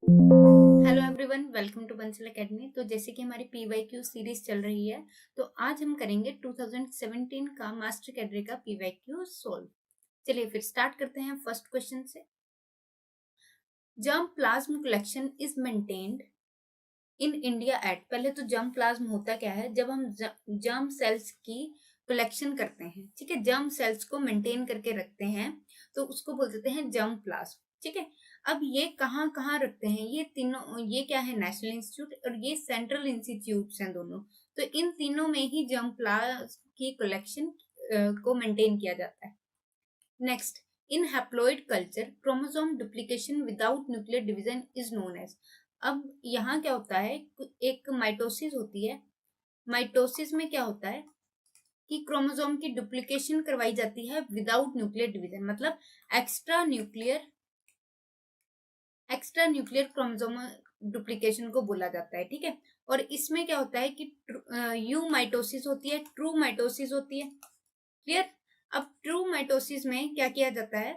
Hello everyone, welcome to Bansal academy. तो जैसे कि हमारी पीवाईक्यू सीरीज चल रही है, तो आज हम करेंगे 2017 का मास्टर कैडरे का पीवाईक्यू सोल्व। चलिए फिर स्टार्ट करते हैं फर्स्ट क्वेश्चन से। Germ plasm collection is maintained in India at. पहले तो जर्म प्लाज्म होता क्या है? जब हम जर्म सेल्स की कलेक्शन करते हैं, ठीक है, जर्म सेल्स को मेंटेन करके रखते हैं, तो उसको बोल देते हैं जर्म प्लाज्म। ठीक है, अब ये कहाँ कहाँ रखते हैं? ये तीनों, ये क्या है? नेशनल इंस्टीट्यूट और ये सेंट्रल इंस्टीट्यूट हैं दोनों। तो इन तीनों में ही जर्म प्लाज्म की कलेक्शन को मेंटेन किया जाता है। Next, in haploid culture chromosome duplication without nuclear division is known as. अब यहाँ क्या होता है? एक माइटोसिस होती है। माइटोसिस में क्या होता है कि क्रोमोसोम की डुप्लीकेशन करवाई जाती है विदाउट न्यूक्लियर डिवीजन, मतलब एक्स्ट्रा न्यूक्लियर क्रोमोसोम डुप्लीकेशन को बोला जाता है। ठीक है, और इसमें क्या होता है कि यू माइटोसिस होती है, ट्रू माइटोसिस होती है। क्लियर? अब ट्रू माइटोसिस में क्या किया जाता है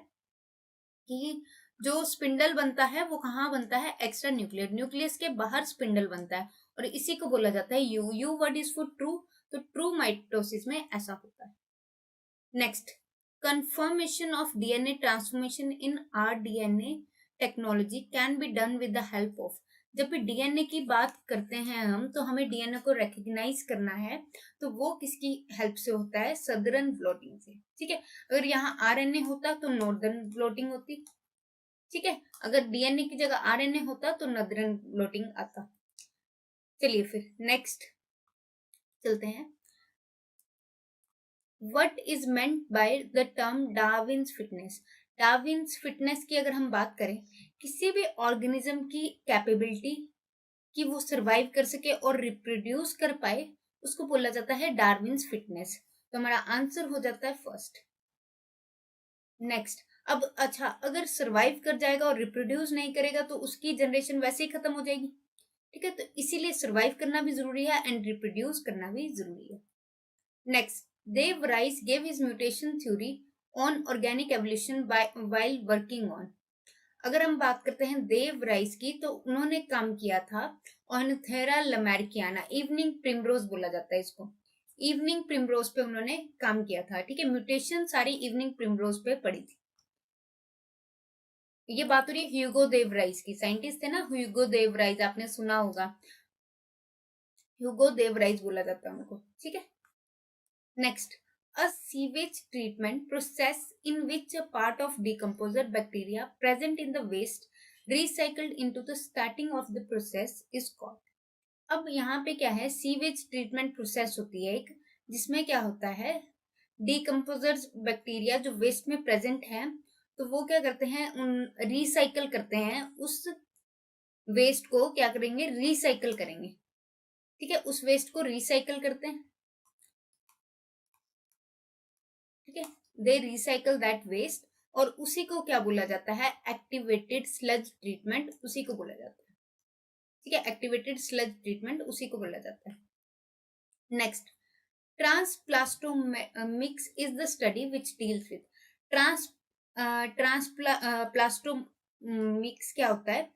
कि जो स्पिंडल बनता है वो कहाँ बनता है? एक्स्ट्रा न्यूक्लियर, न्यूक्लियस के बाहर स्पिंडल बनता है, और इसी को बोला जाता है you. You word is for true, तो ट्रू माइटोसिस में ऐसा होता है। Next, confirmation of DNA transformation in rDNA technology can be done with the help of. जब भी डीएनए की बात करते हैं हम, तो हमें डीएनए को रिकग्नाइज करना है, तो वो किसकी हेल्प से होता है? सदर्न ब्लॉटिंग से। ठीक है, अगर यहाँ आरएनए होता तो नॉर्दर्न ब्लॉटिंग होती। ठीक है, अगर डीएनए की जगह आरएनए होता तो नॉर्दर्न ब्लॉटिंग आता। चलिए फिर नेक्स्ट चलते हैं। What is meant by the term Darwin's fitness? Darwin's fitness की अगर हम बात करें, किसी भी ऑर्गेनिज्म की कैपेबिलिटी कि वो सरवाइव कर सके और रिप्रोड्यूस कर पाए, उसको बोला जाता है डार्विन्स फिटनेस। तो हमारा आंसर हो जाता है फर्स्ट। नेक्स्ट, अब अच्छा, अगर सरवाइव कर जाएगा और रिप्रोड्यूस नहीं करेगा तो उसकी जनरेशन वैसे ही खत्म हो जाएगी। ठीक है, तो इसीलिए सरवाइव करना भी जरूरी है एंड रिप्रोड्यूस करना भी जरूरी है। Next, Dave Rice gave his mutation theory on organic evolution while working on। अगर हम बात करते हैं देव राइस की, तो उन्होंने काम किया था ऑनथेरा लमैर्कियाना, इवनिंग प्रिमरोज बोला जाता है इसको। इवनिंग प्रिमरोज पे उन्होंने काम किया था। ठीक है, म्यूटेशन सारी इवनिंग प्रिमरोज पे पड़ी थी। ये बात हो रही है ह्यूगो देव राइस की। साइंटिस्ट थे ना ह्यूगो देव राइस, आपने सुना होगा, ह्यूगो देव राइस बोला जाता है उनको। ठीक है, next, a sewage treatment process in which a part of decomposer bacteria present in the waste recycled into the starting of the process is called। अब यहाँ पे क्या है? सीवेज ट्रीटमेंट प्रोसेस होती है एक, जिसमें क्या होता है? डिकम्पोजर्स बैक्टीरिया जो वेस्ट में प्रेजेंट है, तो वो क्या करते हैं? उन रिसाइकल करते हैं, उस वेस्ट को क्या करेंगे? रिसाइकल करेंगे। ठीक है, उस वेस्ट को रिसाइकल करते हैं। ठीक है, दे रिसाइकल दैट वेस्ट, और उसी को क्या बोला जाता है? एक्टिवेटेड स्लज ट्रीटमेंट, उसी को बोला जाता है। ठीक है, एक्टिवेटेड स्लज ट्रीटमेंट उसी को बोला जाता है। Next, transplastomics is the study which deals with. Transplastomics क्या होता है?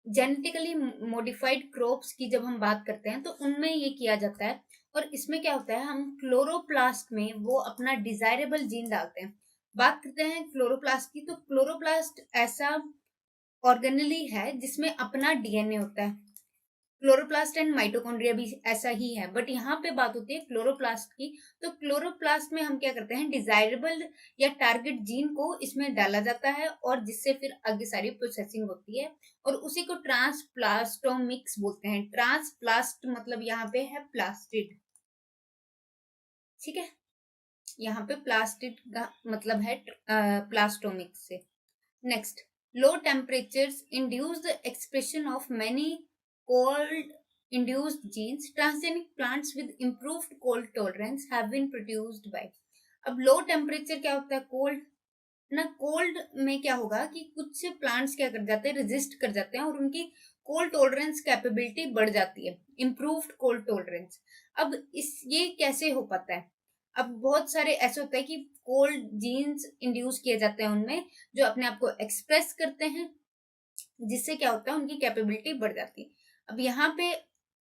जेनेटिकली मॉडिफाइड क्रॉप्स की जब हम बात करते हैं, तो उनमें ये किया जाता है, और इसमें क्या होता है? हम क्लोरोप्लास्ट में वो अपना डिजायरेबल जीन डालते हैं। बात करते हैं क्लोरोप्लास्ट की, तो क्लोरोप्लास्ट ऐसा ऑर्गेनली है जिसमें अपना डीएनए होता है। क्लोरोप्लास्ट एंड माइटोकॉन्ड्रिया भी ऐसा ही है, बट यहाँ पे बात होती है क्लोरोप्लास्ट की। तो क्लोरोप्लास्ट में हम क्या करते हैं? डिजायरेबल या टारगेट जीन को इसमें डाला जाता है, और जिससे फिर आगे सारी प्रोसेसिंग होती है, और उसी को ट्रांसप्लास्टोमिक्स बोलते हैं। ट्रांसप्लास्ट मतलब यहाँ पे है प्लास्टिड। ठीक है, यहाँ पे प्लास्टिड का मतलब है प्लास्टोमिक्स से। Next, low temperatures induce the expression of many cold induced genes। Transgenic plants with improved cold tolerance have been produced by। अब लो टेम्परेचर क्या होता है? कोल्ड ना। कोल्ड में क्या होगा कि कुछ प्लांट्स क्या कर जाते हैं? रेजिस्ट कर जाते हैं, और उनकी कोल्ड टॉलरेंस कैपेबिलिटी बढ़ जाती है, इम्प्रूव्ड कोल्ड टॉलरेंस। अब इस ये कैसे हो पाता है? अब बहुत सारे ऐसे होता है कि कोल्ड जीन्स इंड्यूस किए जाते हैं उनमें, जो अपने आप को एक्सप्रेस करते हैं। जिससे क्या होता है, उनकी कैपेबिलिटी बढ़ जाती है। अब यहाँ पे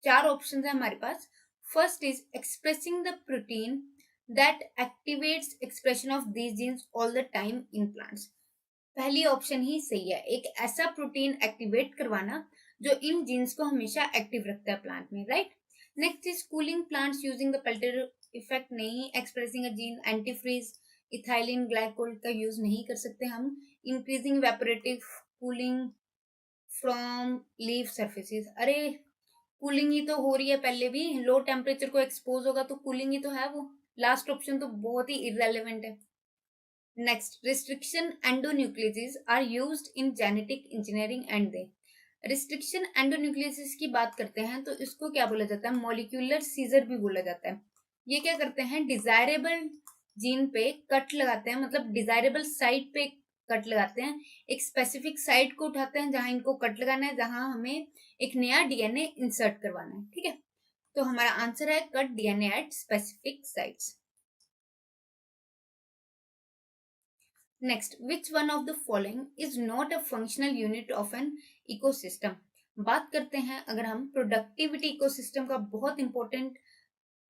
4 ऑप्शन है हमारे पास। First is expressing the protein that activates expression of these genes all the time in plants. पहली ऑप्शन ही सही है, एक ऐसा प्रोटीन एक्टिवेट करवाना जो इन जीन्स को हमेशा एक्टिव रखता है प्लांट में, right. Next is cooling plants using the Peltier effect, नहीं expressing a gene. Antifreeze ethylene glycol का यूज नहीं कर सकते हम। Increasing evaporative cooling from leaf surfaces, अरे कूलिंग ही तो हो रही है, पहले भी लो टेम्परेचर को एक्सपोज होगा तो कूलिंग ही तो है वो। लास्ट ऑप्शन तो बहुत ही इररेलेवेंट है। Next, restriction endonuclease are used in genetic engineering and they. Restriction endonuclease की बात करते हैं तो इसको क्या बोला जाता है, मॉलिक्यूलर सीजर भी बोला जाता है। ये क्या करते हैं, डिजायरेबल जीन पे कट लगाते हैं, मतलब डिजायरेबल साइट पे कट लगाते हैं। एक स्पेसिफिक साइट को उठाते हैं जहां इनको कट लगाना है, जहां हमें एक नया डीएनए इंसर्ट करवाना है, ठीक है। तो हमारा आंसर है cut DNA at specific sites. Next, which one of the following is not a functional unit of an ecosystem. बात करते हैं अगर हम प्रोडक्टिविटी, इकोसिस्टम का बहुत इंपॉर्टेंट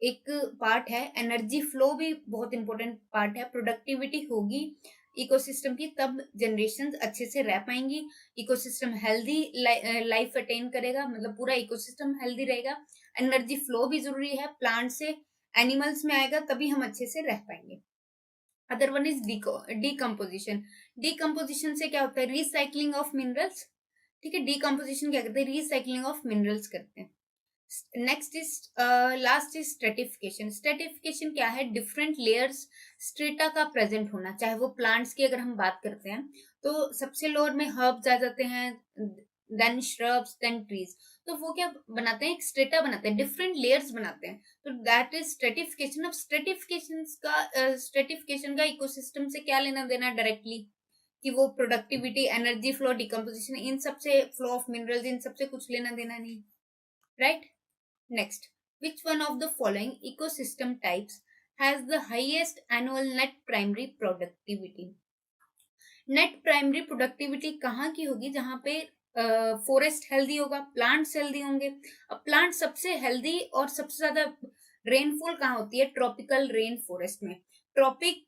एक पार्ट है। एनर्जी फ्लो भी बहुत इंपॉर्टेंट पार्ट है। प्रोडक्टिविटी होगी इकोसिस्टम की तब जनरेशन अच्छे से रह पाएंगी, इकोसिस्टम हेल्दी लाइफ अटेन करेगा, मतलब पूरा इकोसिस्टम हेल्दी रहेगा। एनर्जी फ्लो भी जरूरी है, प्लांट से एनिमल्स में आएगा तभी हम अच्छे से रह पाएंगे। Other one is decomposition. Decomposition से क्या होता है, रिसाइकलिंग ऑफ मिनरल्स, ठीक है। डीकम्पोजिशन क्या करते हैं, रिसाइकलिंग ऑफ मिनरल्स करते हैं। Next is last is stratification. Stratification क्या है, डिफरेंट लेयर्स स्ट्रेटा का प्रेजेंट होना। चाहे वो प्लांट्स की अगर हम बात करते हैं तो सबसे लोअर में हर्ब्स आ जाते हैं, देन श्रब्स, देन ट्रीज। तो वो क्या बनाते हैं, एक स्ट्रेटा बनाते हैं, डिफरेंट लेयर्स बनाते हैं। तो दैट इज स्ट्रेटिफिकेशन। अब स्ट्रेटिफिकेशन का इकोसिस्टम से क्या लेना देना डायरेक्टली, कि वो प्रोडक्टिविटी, एनर्जी फ्लो, डिकम्पोजिशन, इन सबसे, फ्लो ऑफ मिनरल्स, इन सबसे कुछ लेना देना नहीं, right. Next, which one of the following ecosystem types has the highest annual net primary productivity? Net primary productivity कहाँ की होगी, जहां पे फॉरेस्ट हेल्दी होगा, प्लांट्स हेल्दी होंगे। अब प्लांट सबसे हेल्दी और सबसे ज्यादा रेनफॉल कहाँ होती है, ट्रॉपिकल रेन फॉरेस्ट में। ट्रॉपिक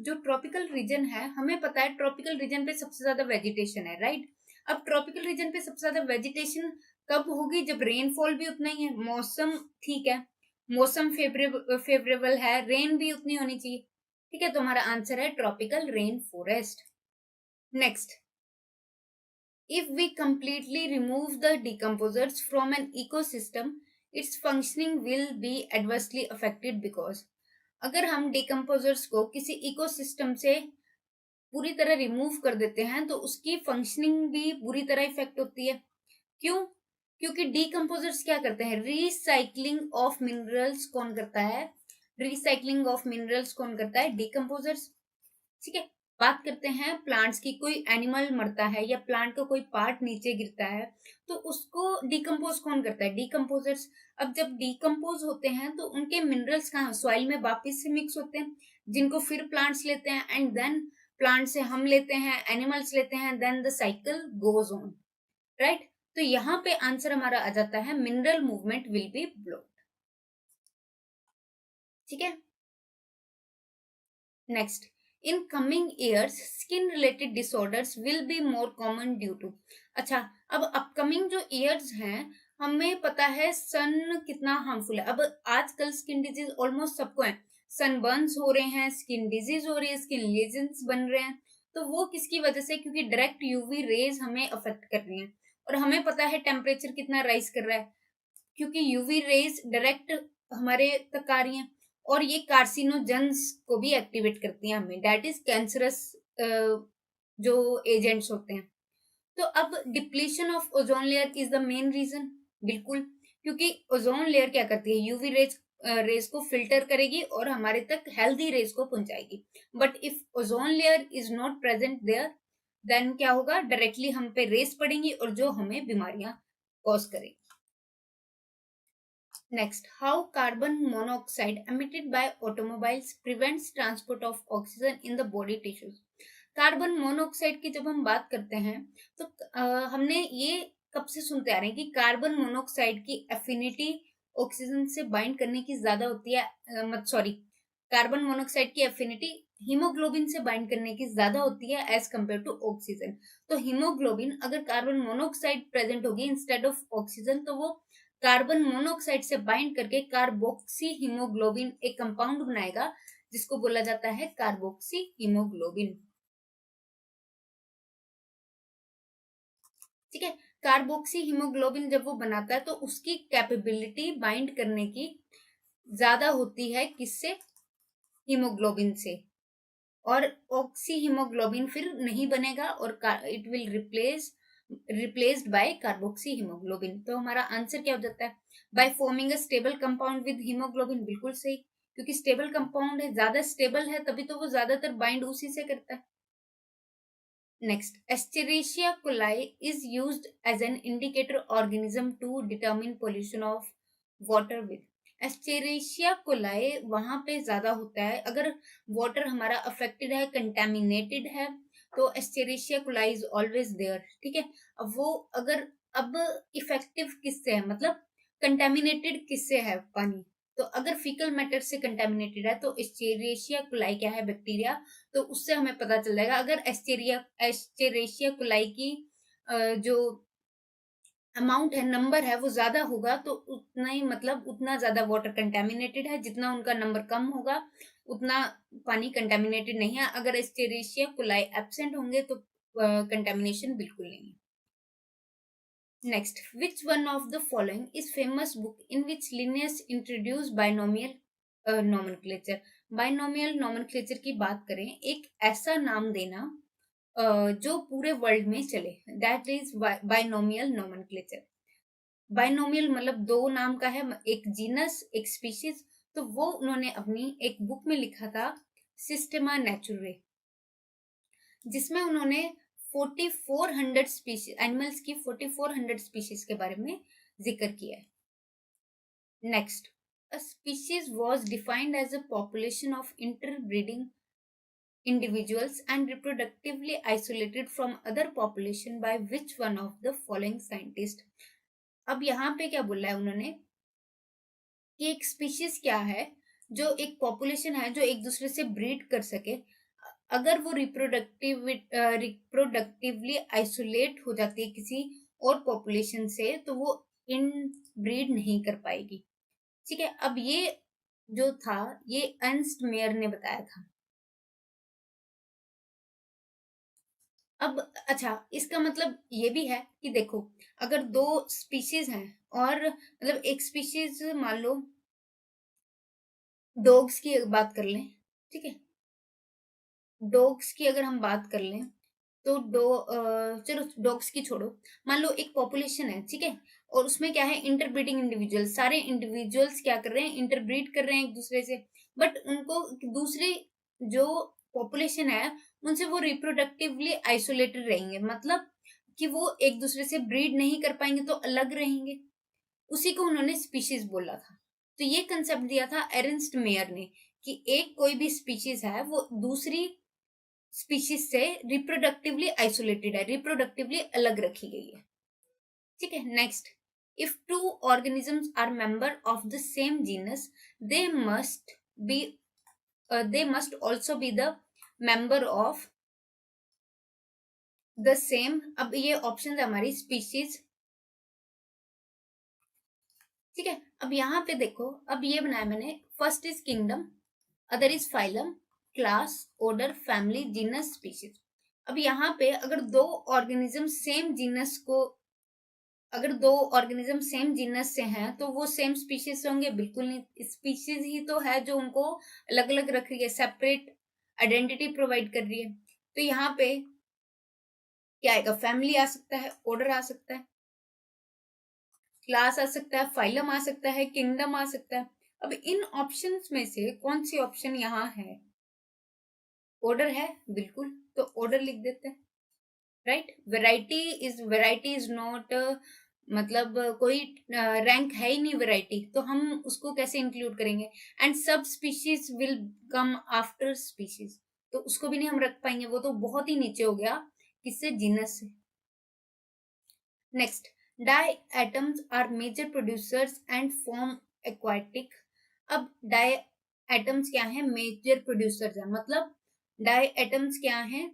जो ट्रॉपिकल रीजन है, हमें पता है ट्रॉपिकल रीजन पे सबसे ज्यादा वेजिटेशन है, राइट। अब ट्रॉपिकल रीजन पे सबसे ज्यादा वेजिटेशन कब होगी, जब रेनफॉल भी उतना ही है, मौसम ठीक है, मौसम फेवरेबल है, रेन भी उतनी होनी चाहिए, ठीक है। तो हमारा आंसर है tropical rain forest. Next, if we completely remove the decomposers from an ecosystem, its functioning will be adversely affected because अगर हम decomposers को किसी इकोसिस्टम से पूरी तरह रिमूव कर देते हैं तो उसकी फंक्शनिंग भी बुरी तरह इफेक्ट होती है। क्यों? क्योंकि डीकम्पोजर्स क्या करते हैं, रिसाइकलिंग ऑफ मिनरल्स कौन करता है, रिसाइकलिंग ऑफ मिनरल्स कौन करता है, डीकम्पोजर्स, ठीक है। बात करते हैं प्लांट्स की, कोई एनिमल मरता है या प्लांट का कोई पार्ट नीचे गिरता है तो उसको डिकम्पोज कौन करता है, डीकम्पोजर्स। अब जब डिकम्पोज होते हैं तो उनके मिनरल्स कहाँ, सॉइल में वापिस से मिक्स होते हैं, जिनको फिर प्लांट्स लेते हैं, एंड देन प्लांट से हम लेते हैं, एनिमल्स लेते हैं, then the cycle goes on, right. तो यहाँ पे आंसर हमारा आ जाता है mineral movement will be blocked, ठीक है। Next, in coming years skin related disorders will be more common due to. अच्छा, अब अपकमिंग जो ईयर्स हैं, हमें पता है सन कितना हार्मफुल है। अब आजकल स्किन डिजीज ऑलमोस्ट सबको है, सनबर्न्स हो रहे हैं, स्किन डिजीज हो रही है, स्किन लेजन्स बन रहे हैं। तो वो किसकी वजह से, क्योंकि डायरेक्ट यूवी रेज हमें अफेक्ट कर रही हैं। और हमें पता है टेम्परेचर कितना राइज कर रहा है, क्योंकि यूवी रेज डायरेक्ट हमारे तक आ रही हैं, और ये कार्सिनोजेंस को भी एक्टिवेट करती हैं हमें, दैट इज कैंसरस जो एजेंट्स होते हैं। तो अब depletion of ozone layer is the main reason, बिल्कुल, क्योंकि ओजोन लेयर क्या करती है, यूवी रेज को फिल्टर करेगी और हमारे तक हेल्दी रेज को पहुंचाएगी। But if ozone layer is not present there, then क्या होगा, डायरेक्टली हम पे रेज पड़ेंगी और जो हमें बीमारियां कॉज करेगी। Next, how carbon monoxide emitted by automobiles prevents transport of oxygen in the body tissues. Carbon monoxide की जब हम बात करते हैं तो हमने ये कब से सुनते आ रहे हैं कि कार्बन मोनोऑक्साइड की एफिनिटी ऑक्सीजन से बाइंड करने की ज्यादा होती है, मत सॉरी, कार्बन मोनोऑक्साइड की एफिनिटी हीमोग्लोबिन से बाइंड करने की ज्यादा होती है एज कंपेयर टू ऑक्सीजन। तो हीमोग्लोबिन अगर कार्बन मोनोऑक्साइड प्रेजेंट होगी इंस्टेड ऑफ ऑक्सीजन तो वो कार्बन मोनोऑक्साइड से बाइंड करके कार्बोक्सी हीमोग्लोबिन एक कंपाउंड बनाएगा जिसको बोला जाता है कार्बोक्सी हीमोग्लोबिन। ठीक है, कार्बोक्सी हीमोग्लोबिन जब वो बनाता है तो उसकी कैपेबिलिटी बाइंड करने की ज्यादा होती है किससे, हीमोग्लोबिन से। और ऑक्सी हीमोग्लोबिन फिर नहीं बनेगा और it will replaced by carboxy haemoglobin. तो हमारा आंसर क्या हो जाता है, by forming a stable compound with haemoglobin. बिल्कुल सही, क्योंकि स्टेबल कंपाउंड है, ज्यादा स्टेबल है, तभी तो वो ज्यादातर बाइंड उसी से करता है। Next, Escherichia coli is used as an indicator organism to determine pollution of water with. Escherichia coli वहां पे ज्यादा होता है अगर वाटर हमारा अफेक्टेड है, कंटेमिनेटेड है, तो Escherichia coli is always there। ठीक है, अब वो अगर अब इफेक्टिव किससे है, मतलब कंटेमिनेटेड किससे है पानी, तो अगर फीकल मैटर से कंटेमिनेटेड है तो एस्चेरिशिया कोलाई क्या है, बैक्टीरिया, तो उससे हमें पता चल जाएगा। अगर एस्चेरेशिया कोलाई की जो अमाउंट है, नंबर है, वो ज्यादा होगा तो उतना ही, मतलब उतना ज्यादा वाटर कंटेमिनेटेड है, जितना उनका नंबर कम होगा उतना पानी कंटेमिनेटेड नहीं है। अगर एस्चेरेशिया कोलाई एब्सेंट होंगे तो कंटेमिनेशन बिल्कुल नहीं है। Next, which one of the following is famous book in which Linnaeus introduced binomial nomenclature? Binomial nomenclature की बात करें, एक ऐसा नाम देना जो पूरे वर्ल्ड में चले, that is binomial nomenclature. Binomial मतलब दो नाम का है, एक जीनस एक स्पीशीज, तो वो उन्होंने अपनी एक बुक में लिखा था, सिस्टेमा नेचुरे, जिसमें उन्होंने 4400 स्पीशीज एनिमल्स की 4400 स्पीशीज के बारे में जिक्र किया है। Next, a species was defined as a population of interbreeding individuals and reproductively isolated from other population by which one of the following scientist। अब यहाँ पे क्या बोला है उन्होंने कि एक स्पीशीज क्या है, जो एक पॉपुलेशन है जो एक दूसरे से ब्रीड कर सके, अगर वो रिप्रोडक्टिवली आइसोलेट हो जाती है किसी और पॉपुलेशन से तो वो इन ब्रीड नहीं कर पाएगी। ठीक है, अब ये जो था ये अर्न्स्ट मेयर ने बताया था। अब अच्छा, इसका मतलब ये भी है कि देखो, अगर दो स्पीशीज हैं और मतलब एक स्पीशीज मान लो डॉग्स की बात कर लें, ठीक है, डॉग्स की अगर हम बात कर लें तो चलो डॉग्स की छोड़ो, मान लो एक पॉपुलेशन है, ठीक है, और उसमें क्या है, इंटरब्रीडिंग इंडिविजुअल, सारे इंडिविजुअल्स क्या कर रहे हैं, इंटरब्रीड कर रहे हैं एक दूसरे से, बट उनको दूसरी जो पॉपुलेशन है उनसे वो रिप्रोडक्टिवली आइसोलेटेड रहेंगे, मतलब कि वो एक दूसरे से ब्रीड नहीं कर पाएंगे तो अलग रहेंगे, उसी को उन्होंने स्पीशीज बोला था। तो ये कंसेप्ट दिया था एरनस्ट मेयर ने कि एक कोई भी स्पीशीज है वो दूसरी स्पीशीज से रिप्रोडक्टिवली आइसोलेटेड है, रिप्रोडक्टिवली अलग रखी गई है। ठीक है, next, if two organisms are member of the same genus they must be they must also be the member of the same. अब ये ऑप्शन है हमारी स्पीशीज, ठीक है, अब यहाँ पे देखो, अब ये बनाया मैंने, first is kingdom, other is phylum, class, order, family, genus, species. अब यहाँ पे अगर दो ऑर्गेनिज्म सेम जीनस को, अगर दो ऑर्गेनिज्म सेम जीनस से हैं तो वो सेम स्पीशीज से होंगे, बिल्कुल नहीं, स्पीशीज ही तो है जो उनको अलग अलग रख रही है, सेपरेट आइडेंटिटी प्रोवाइड कर रही है। तो यहाँ पे क्या आएगा, फैमिली आ सकता है, ऑर्डर आ सकता है, क्लास आ सकता है, फाइलम आ सकता है, किंगडम आ सकता है। अब इन ऑप्शंस में से कौन सी ऑप्शन यहाँ है, ऑर्डर है, बिल्कुल, तो ऑर्डर लिख देते हैं, राइट। वैरायटी इज नॉट, मतलब कोई रैंक है ही नहीं वैरायटी, तो हम उसको कैसे इंक्लूड करेंगे, एंड सब species will come after species, तो उसको भी नहीं हम रख पाएंगे, वो तो बहुत ही नीचे हो गया किससे, जीनस से। Next, diatoms are major producers and form aquatic. अब डाई एटम्स क्या है, मेजर प्रोड्यूसर्स है, मतलब डाई एटम्स क्या है,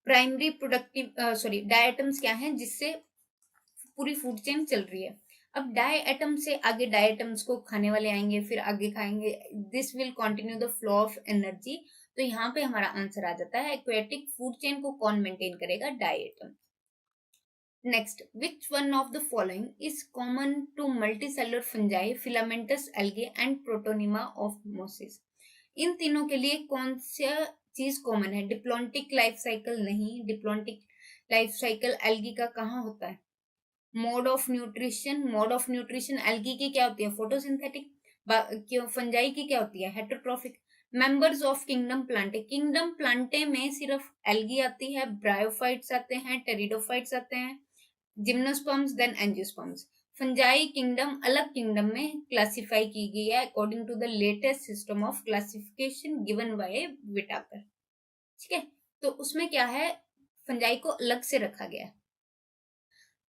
primary productive sorry diatoms क्या है जिससे पूरी फूड चेन चल रही है। अब डाई एटम से आगे डाई एटम्स को खाने वाले आएंगे, फिर आगे खाएंगे, this will continue the flow of energy. तो यहाँ पे हमारा आंसर आ जाता है एक्वेटिक फूड चेन को कौन मेंटेन करेगा, diatom. Next, which one of the following is common to multicellular fungi, filamentous algae and protonema of mosses. इन तीनों के लिए कौन सा चीज कॉमन है, डिप्लॉन्टिक लाइफ साइकिल नहीं, डिप्लॉन्टिक लाइफ साइकिल एल्गी का कहाँ होता है। Mode of nutrition, mode of nutrition algae की क्या होती है, फोटोसिंथेटिक, क्यों फंजाई की क्या होती है, heterotrophic. Members of kingdom Plantae, kingdom Plantae में सिर्फ एल्गी आती है, ब्रायोफाइट्स आते हैं, टेरिडोफाइट्स आते हैं, gymnosperms then angiosperms. Fungi kingdom अलग किंगडम में क्लासिफाई की गई है according to the latest system of classification given by Whittaker. ठीक है, तो उसमें क्या है, फंजाई को अलग से रखा गया है।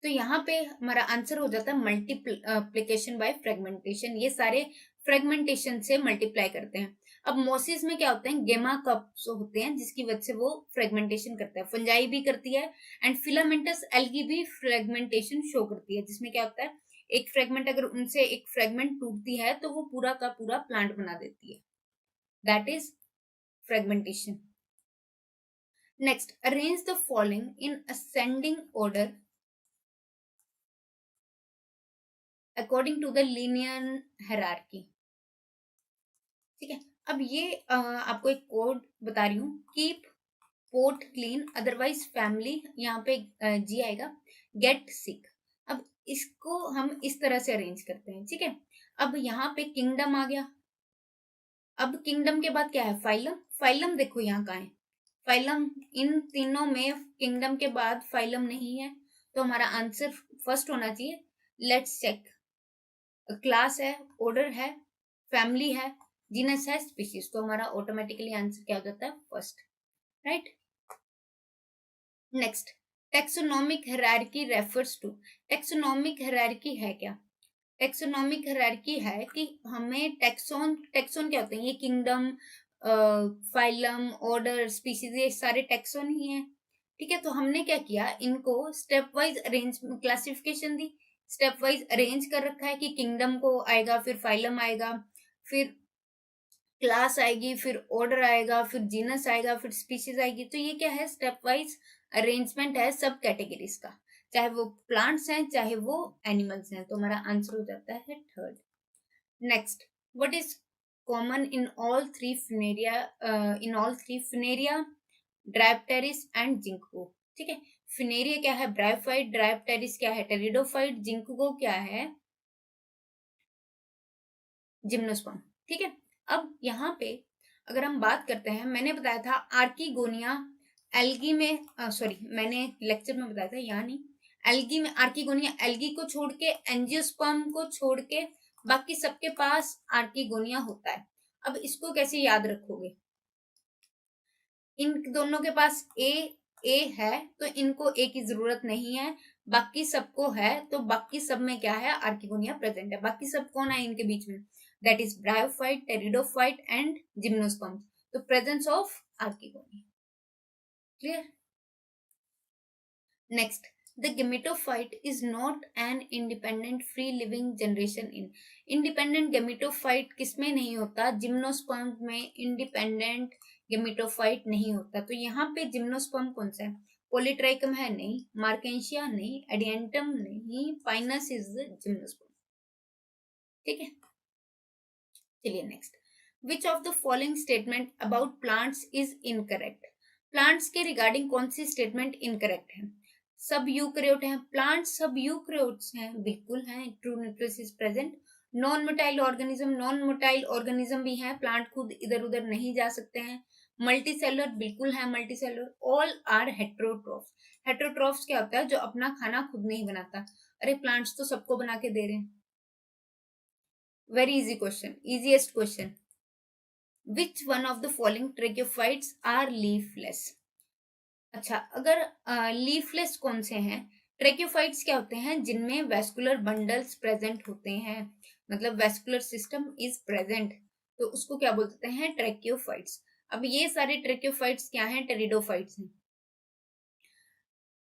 तो यहाँ पे हमारा आंसर हो जाता है मल्टीप्लिकेशन बाय फ्रेगमेंटेशन, ये सारे फ्रेगमेंटेशन से मल्टीप्लाई करते हैं। अब मोसिस में क्या होते हैं, गेमा कप्स होते हैं जिसकी वजह से वो फ्रेगमेंटेशन करता है, फंजाई भी करती है, एंड फिलामेंटस एल्गी भी फ्रेगमेंटेशन शो करती है, जिसमें क्या होता है, एक फ्रेगमेंट अगर उनसे एक फ्रेगमेंट टूटती है तो वो पूरा का पूरा प्लांट बना देती है, that is fragmentation. Next, arrange the following in ascending order according to the linear hierarchy. ठीक है, अब ये आपको एक कोड बता रही हूँ, keep port clean otherwise family, यहाँ पे जी आएगा, गेट सिक। अब इसको हम इस तरह से अरेंज करते हैं। ठीक है, अब यहाँ पे किंगडम आ गया, अब किंगडम के बाद क्या है, फाइलम। फाइलम देखो यहाँ कहाँ है, फाइलम इन तीनों में किंगडम के बाद फाइलम नहीं है, तो हमारा आंसर फर्स्ट होना चाहिए। लेट्स चेक, क्लास है, ऑर्डर है, फैमिली है, जीनस है, स्पीशीज, तो हमारा ऑटोमेटिकली आंसर क्या हो जाता है, first, right. Next, taxonomic hierarchy refers to, taxonomic hierarchy है क्या, टेक्सोनोमिक हायरार्की है कि हमें टेक्सोन, टेक्सोन क्या होते हैं, ये किंगडम, फाइलम, ऑर्डर, स्पीशीज, ये सारे टेक्सोन ही हैं। ठीक है, तो हमने क्या किया, इनको स्टेप वाइज अरेंज क्लासिफिकेशन दी, स्टेप वाइज अरेंज कर रखा है कि किंगडम को आएगा, फिर फाइलम आएगा, फिर क्लास आएगी, फिर ऑर्डर आएगा, फिर जीनस आएगा, फिर स्पीशीज आएगी। तो ये क्या है, स्टेप वाइज अरेंजमेंट है सब कैटेगरीज का, चाहे वो प्लांट्स हैं चाहे वो एनिमल्स हैं, तो हमारा आंसर हो जाता है third. Next, what is common in all three Funaria, Dryopteris and Ginkgo. ठीक है, फिनेरिया क्या है, ब्रायोफाइट, ड्रायोप्टेरिस क्या है, टेरिडोफाइट, जिंको क्या है, जिम्नोस्पर्म। ठीक है, अब यहाँ पे अगर हम बात करते हैं, मैंने बताया था आर्कीगोनिया एल्गी में, सॉरी मैंने लेक्चर में बताया था, यहाँ नहीं, एल्गी में आर्कीगोनिया एल्गी को छोड़ के, एंजियोस्पर्म को छोड़ के बाकी सबके पास आर्कीगोनिया होता है। अब इसको कैसे याद रखोगे, इन दोनों के पास ए है तो इनको ए की जरूरत नहीं है, बाकी सबको है, तो बाकी सब में क्या है, आर्किगोनिया प्रेजेंट है। बाकी सब कौन है इनके बीच में, that is bryophyte, pteridophyte and gymnosperm, तो presence of archegonia, clear. Next, the gametophyte is not an independent free living generation in, independent gametophyte किसमें नहीं होता, जिम्नोस्पर्म में इंडिपेंडेंट गेमेटोफाइट नहीं होता। तो यहाँ पे जिम्नोस्पर्म कौन सा है, पोलिट्राइकम है नहीं, मार्केंशिया नहीं, एडियंटम नहीं, पाइनस इज जिम्नोस्पर्म। ठीक है, चलिए next, which of the following statement about plants is incorrect, plants के रिगार्डिंग कौन सी स्टेटमेंट इनकरेक्ट है, सब यूकैरियोट हैं, प्लांट सब यूकैरियोट्स हैं, बिल्कुल हैं, true nucleus is present, non motile organism, non motile organism भी हैं, प्लांट खुद इधर उधर नहीं जा सकते हैं, मल्टीसेलुलर बिल्कुल है, multicellular, all are heterotrophs, heterotrophs क्या होता है, जो अपना खाना खुद नहीं बनाता, अरे प्लांट्स तो सबको बना के दे रहे हैं, very easy question, easiest question. Which one of the following tracheophytes are leafless? अच्छा, अगर लीफलेस कौन से हैं? ट्रेक्योफाइट्स क्या होते हैं? जिनमें वेस्कुलर बंडल्स प्रेजेंट होते हैं, मतलब वेस्कुलर सिस्टम इज प्रेजेंट, तो उसको क्या बोलते हैं? ट्रेक्योफाइट्स। अब ये सारे ट्रेक्योफाइट्स क्या हैं? टेरिडोफाइट्स हैं।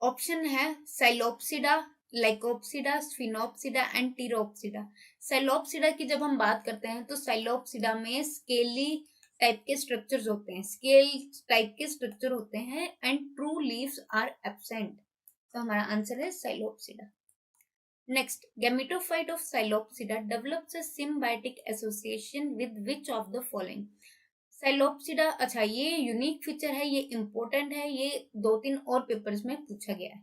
ऑप्शन है साइलोप्सिडा, लाइकोप्सिडा, स्फिनोप्सिडा एंड टीरोप्सिडा। साइलोप्सिडा की जब हम बात करते हैं तो साइलोप्सिडा में स्केली टाइप के स्ट्रक्चर्स होते हैं, स्केल टाइप के स्ट्रक्चर होते हैं and true leaves are absent. तो हमारा आंसर है psilopsida. Next, gametophyte of psilopsida develops a symbiotic association with which of the following? Psilopsida, अच्छा ये यूनिक फीचर है, ये इंपॉर्टेंट है, ये 2-3 और पेपर्स में पूछा गया है।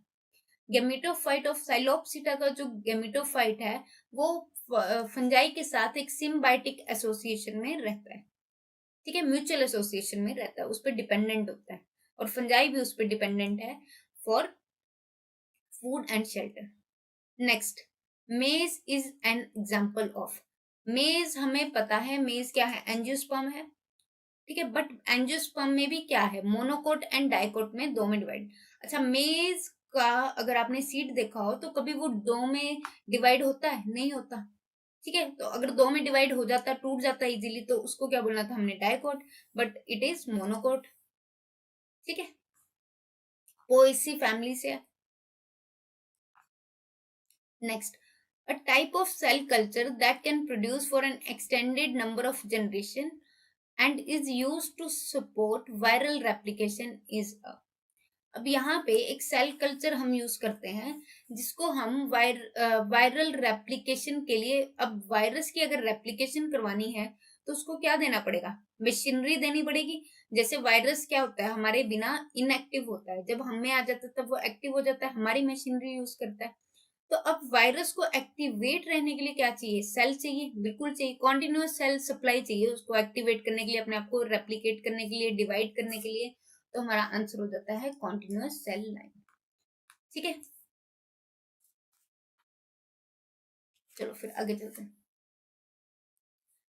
गेमिटोफाइट ऑफ साइलोप्सिटा का जो गेमिटोफाइट है वो फंजाई के साथ एक सिम्बायोटिक एसोसिएशन में रहता है, ठीक है, म्यूचुअल एसोसिएशन में रहता है, उस पर डिपेंडेंट होता है, और फंजाई भी उस पर डिपेंडेंट है for food and shelter. Next, मेज इज एन एग्जाम्पल ऑफ। मेज हमें पता है, मेज क्या है? एंजियोस्पर्म है, ठीक है, बट एंजियोस्पर्म में भी क्या है? मोनोकोट एंड डाइकोट में दो में डिवाइड। अच्छा, मेज का अगर आपने सीड देखा हो तो कभी वो दो में डिवाइड होता है? नहीं होता, ठीक है, तो अगर दो में डिवाइड हो जाता, टूट जाता इजीली, तो उसको क्या बोलना था हमने? Dicot, but it is monocot, ठीक है, पोएसी फैमिली से है। Next, a type of cell culture that can produce for an extended number of generation and is used to support viral replication is a। अब यहाँ पे एक cell culture हम use करते हैं जिसको हम वायरल रेप्लिकेशन के लिए, अब वायरस की अगर रेप्लिकेशन करवानी है तो उसको क्या देना पड़ेगा? मशीनरी देनी पड़ेगी। जैसे वायरस क्या होता है? हमारे बिना इनएक्टिव होता है, जब हमें आ जाता है तब वो एक्टिव हो जाता है, हमारी मशीनरी यूज करता है। तो अब वायरस को एक्टिवेट रहने के लिए क्या चाहिए? सेल चाहिए, बिल्कुल चाहिए, कॉन्टिन्यूअस सेल सप्लाई चाहिए उसको एक्टिवेट करने के लिए, अपने आप को रेप्लिकेट करने के लिए, डिवाइड करने के लिए। तो हमारा आंसर हो जाता है कॉन्टिन्यूअस सेल लाइन, ठीक है। चलो फिर आगे चलते हैं।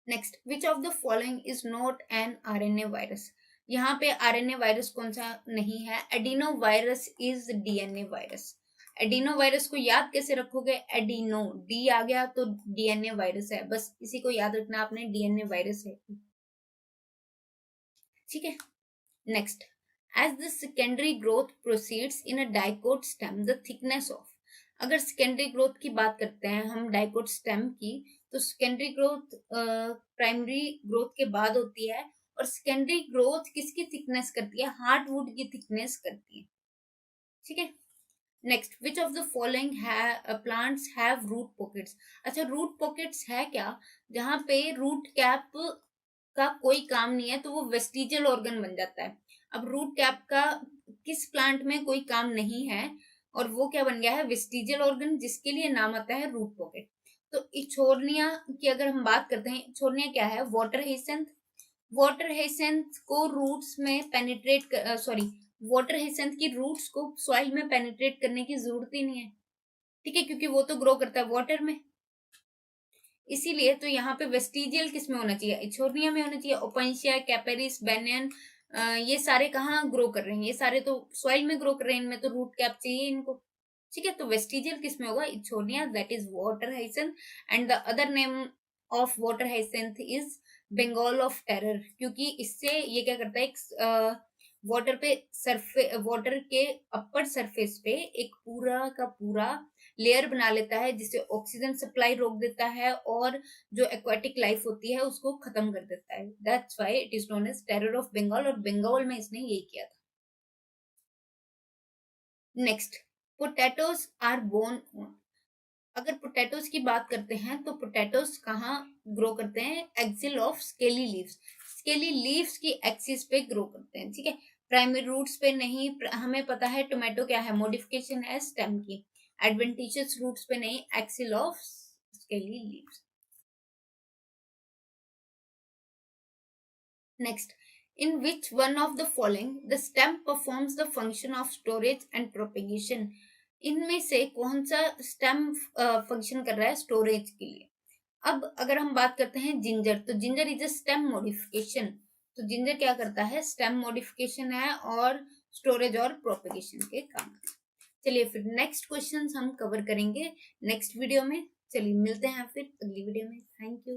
Next, which of the following is not N RNA virus? यहाँ पे आरएनए वायरस कौन सा नहीं है? Adeno virus is DNA virus. Adeno virus को याद कैसे रखोगे? एडिनो, डी आ गया तो डीएनए वायरस है, बस इसी को याद रखना आपने, डीएनए वायरस है, ठीक है। Next, as the secondary growth proceeds in a dicot stem the thickness of. अगर सेकेंडरी ग्रोथ की बात करते हैं हम डाइकोट स्टेम की, तो सेकेंडरी ग्रोथ प्राइमरी ग्रोथ के बाद होती है, और सेकेंडरी ग्रोथ किसकी थिकनेस करती है? हार्डवुड की थिकनेस करती है, ठीक है। Next, which of the following plants have root pockets? अच्छा, रूट पॉकेट्स है क्या? जहां पे रूट कैप का कोई काम नहीं है तो वो वेस्टिजियल ऑर्गन बन जाता है। अब रूट कैप का किस प्लांट में कोई काम नहीं है और वो क्या बन गया है? वेस्टिजियल ऑर्गन, जिसके लिए नाम आता है रूट पॉकेट। तो इछोरनिया की अगर हम बात करते हैं, इछोरनिया क्या है? वाटर हेसेंथ। वाटर हेसेंथ को रूट्स में पेनिट्रेट, सॉरी, वाटर हेसेंथ की रूट्स को सॉइल में पेनिट्रेट करने की जरूरत ही नहीं है, ठीक है, क्योंकि वो तो ग्रो करता है वाटर में। इसीलिए तो यहाँ पे वेस्टिजियल किस में होना चाहिए? इछोरनिया में होना चाहिए। ओपेंशिया, कैपेरिस, बेनियन, ये सारे कहाँ ग्रो कर रहे हैं? ये सारे तो सॉइल में ग्रो कर रहे हैं, इनमें तो रूट कैप चाहिए इनको, ठीक है। तो वेस्टिजियल किस में होगा? Eichhornia, that is water hyacinth. And the other name of water hyacinth is Bengal of terror, क्योंकि इससे ये क्या करता है? वाटर पे सरफे वाटर के अपर सरफेस पे एक पूरा का पूरा लेयर बना लेता है, जिससे ऑक्सीजन सप्लाई रोक देता है और जो एक्वाटिक लाइफ होती है उसको खत्म कर देता है। That's why it is known as terror of Bengal, और बंगाल में इसने यही किया था। Next, potatoes are borne on. अगर पोटैटोज की बात करते हैं तो पोटैटोज कहाँ ग्रो करते हैं? Axil of scaly leaves. Scaly leaves की एक्सिस पे ग्रो करते हैं, ठीक है, प्राइमरी रूट्स पे नहीं। हमें पता है टोमेटो क्या है? मॉडिफिकेशन है स्टेम की। एडवेंटिशियस रूट्स पे नहीं, axil of scaly leaves. Next, in which one of the following the stem performs the function of storage and propagation? इनमें से कौन सा स्टेम फंक्शन कर रहा है स्टोरेज के लिए? अब अगर हम बात करते हैं जिंजर, तो ginger is a stem modification, तो जिंजर क्या करता है, स्टेम मॉडिफिकेशन है और स्टोरेज और प्रोपेगेशन के काम है। चलिए फिर नेक्स्ट क्वेश्चंस हम कवर करेंगे नेक्स्ट वीडियो में। चलिए मिलते हैं फिर अगली वीडियो में। Thank you.